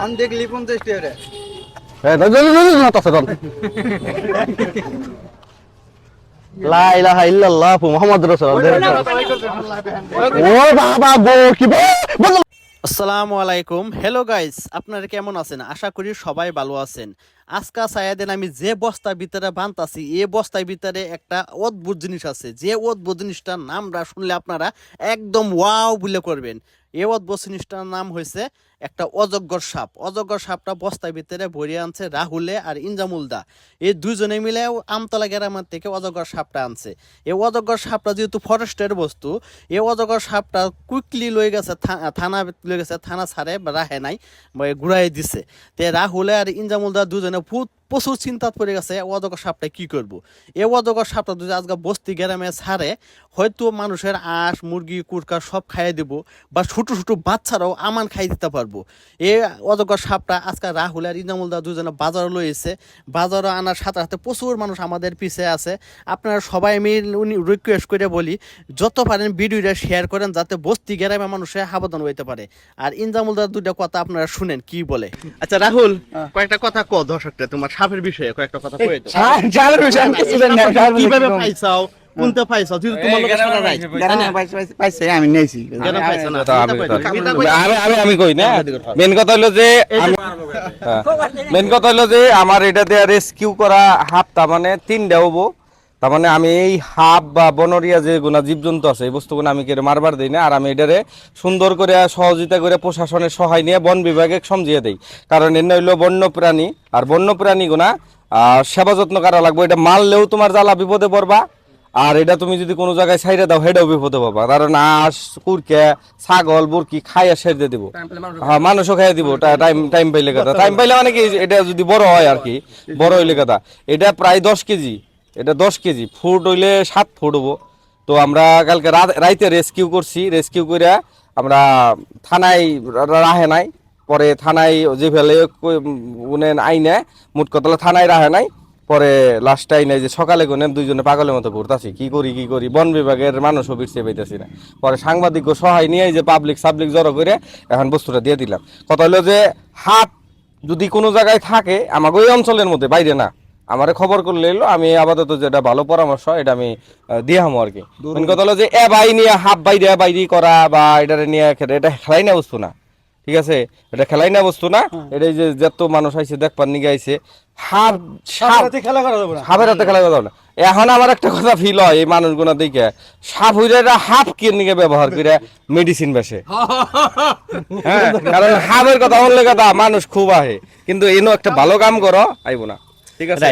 আন দেখলি 50 টাকা রে না তো সেদন লা ইলাহা ইল্লাল্লাহ মুহাম্মাদুর রাসূলুল্লাহ ও বাবা গো কি বল। আসসালামু আলাইকুম, হ্যালো গাইস, আপনারা কেমন আছেন? আশা করি সবাই ভালো আছেন। আজকা সায়াদেন আমি যে বস্তার ভিতরে বানতাছি, এই বস্তার ভিতরে একটা অদ্ভুত জিনিস আছে। যে অদ্ভুত জিনিসটার নামটা শুনলে আপনারা একদম ওয়াও বলে করবেন। এই অদ্ভুত জিনিসটার নাম হয়েছে একটা অজগর সাপ। অজগর সাপটা বস্তার ভিতরে ভরিয়ে আনছে রাহুলে আর ইনজামুলদা, এই দুইজনে মিলে আমতলা গ্রামের থেকে অজগর সাপটা আনছে। এই অজগর সাপটা যেহেতু ফরেস্টের বস্তু, এই অজগর সাপটা কুইকলি লয়ে গেছে থানা লয়ে গেছে, থানা ছাড়ে রাহে নাই, ঘুরাই দিছে। তে রাহুলে আর ইনজামুলদা দুজনে প্রচুর চিন্তা পড়ে গেছে অজগর সাপটা কি করব। এই অজগর সাপটা যদি আজকে বস্তি গ্রামে ছাড়ে, হয়তো মানুষের আঁশ মুরগি কুরকা সব খাইয়ে দেব, বা ছোটো ছোটো বাচ্চারাও আমান খাই দিতে পারবো। এই অজগর সাপটা আজকে রাহুল আর ইনামুলদা দুজনে বাজারে লইছে। বাজারে আনার সাথে সাথে প্রচুর মানুষ আমাদের পিছে আছে। আপনারা সবাই আমি রিকোয়েস্ট করে বলি, যত পারেন ভিডিওটা শেয়ার করেন, যাতে বস্তি গ্রামে মানুষের সাবধান হইতে পারে। আর ইনজামুলদার দুটা কথা আপনারা শুনেন কি বলে। আচ্ছা রাহুল, কয়েকটা কথা কও দর্শকরা, তোমার সাপের বিষয়ে কয়েকটা কথা কই দাও। সাপের বিষয় আমি কিছু জানি না। কিভাবে পাইছাও, কোনটা পাইছাও? যদি তোমার লোকে সারা নাই পাইছে আমি নেছি কেন পাইছো না? আমি কই না, মেন কথা হলো যে আমার এটা দিয়ে রেস্কিউ করা হাফ, তার মানে 3টা হবো। তার মানে আমি এই হাফ বা বনরিয়া যে গুণা জীবজন্তু আছে এই বস্তুগুলো আমি কেড়ে মারবার দিই না। আর আমি এটারে সুন্দর করে সহযোগিতা করে প্রশাসনের সহায় নিয়ে বন বিভাগে সমঝিয়ে দেই। কারণ এর হইলো বন্য প্রাণী, আর বন্য প্রাণী গুণা সেবা যত্ন করা লাগবে। এটা মারলেও তোমার জ্বালা বিপদে পড়বা, আর এটা তুমি যদি কোনো জায়গায় ছাইড়ে দাও হেডাও বিপদে পাবা। কারণ আঁশ কুরকে ছাগল বুরকি খাইয়া সেরে দিব, হ্যাঁ মানুষও খাইয়া দিব টাইম পাইলে কথা। টাইম পাইলে মানে কি, এটা যদি বড় হয় আর কি, বড় হইলে কথা। এটা প্রায় 10 কেজি, এটা 10 কেজি, ফুট হইলে 7 ফুট হবো। তো আমরা কালকে রাইতে রেস্কিউ করছি। রেস্কিউ করে আমরা থানায় রাহে নাই, পরে থানায় যে ফেলে আইনে মুট কথা থানায় রাহে নাই, পরে লাস্ট আইনে যে সকালে কোনে দুইজনে পাগলের মতো ঘুরতাছি, কি করি বন বিভাগের মানুষও বিরছে পাইতেছি না। পরে সাংবাদিক সহায় নিয়ে যে পাবলিক জড়ো করে এখন বস্তুটা দিয়ে দিলাম। কথা হলো যে হাত যদি কোনো জায়গায় থাকে আমাকে ওই অঞ্চলের মধ্যে, বাইরে না, আমারে খবর করলে এলো, আমি আপাতত যেটা ভালো পরামর্শ এটা আমি দিয়ে হামো আর কি। কথা হলো যে বাই নিয়ে হাফ বাইরে করা বা এটারে নিয়ে এটা খেলাই না বস্তু না, ঠিক আছে? এটা খেলাই না বস্তু না। এটা যে যত মানুষ আইছে দেখবার নিগে আইছে, সাপের হাতে খেলা করা যাবে না। এখন আমার একটা কথা ফিল হয় এই মানুষগুলো দেখে, সাপ হইরা হাফ কে নিয়ে ব্যবহার করে মেডিসিন বেসে। হ্যাঁ, কারণ হাফের কথা বললে কথা মানুষ খুব আহে, কিন্তু এনো একটা ভালো কাম করো আইব না, ঠিক আছে?